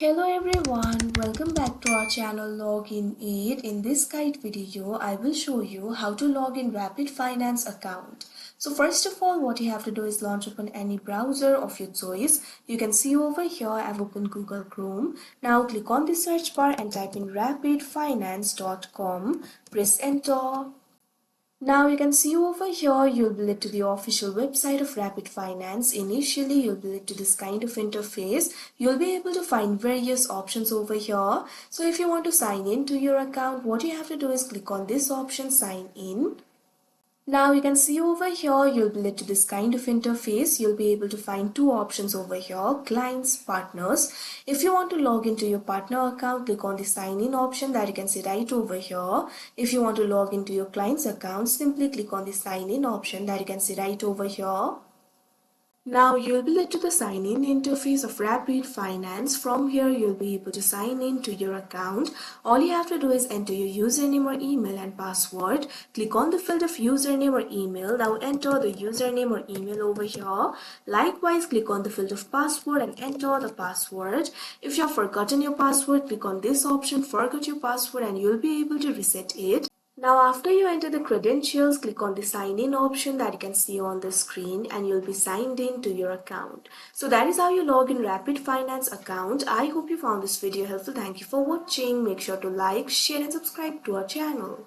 Hello everyone, welcome back to our channel Login Aid. In this guide video, I will show you how to log in Rapid Finance account. So first of all, what you have to do is launch open any browser of your choice. You can see over here I've opened Google Chrome. Now click on the search bar and type in rapidfinance.com. Press enter. Now you can see over here you'll be led to the official website of Rapid Finance. Initially you'll be led to this kind of interface. You'll be able to find various options over here. So if you want to sign in to your account, what you have to do is click on this option, sign in. Now you can see over here you'll be led to this kind of interface. You'll be able to find two options over here, clients, partners. If you want to log into your partner account, click on the sign in option that you can see right over here. If you want to log into your client's account, simply click on the sign in option that you can see right over here. Now you'll be led to the sign in interface of Rapid Finance. From here you'll be able to sign in to your account. All you have to do is enter your username or email and password. Click on the field of username or email. Now enter the username or email over here. Likewise, click on the field of password and enter the password. If you have forgotten your password, click on this option, forget your password, and you'll be able to reset it. Now after you enter the credentials, click on the sign in option that you can see on the screen and you'll be signed in to your account. So that is how you log in Rapid Finance account. I hope you found this video helpful. Thank you for watching. Make sure to like, share and subscribe to our channel.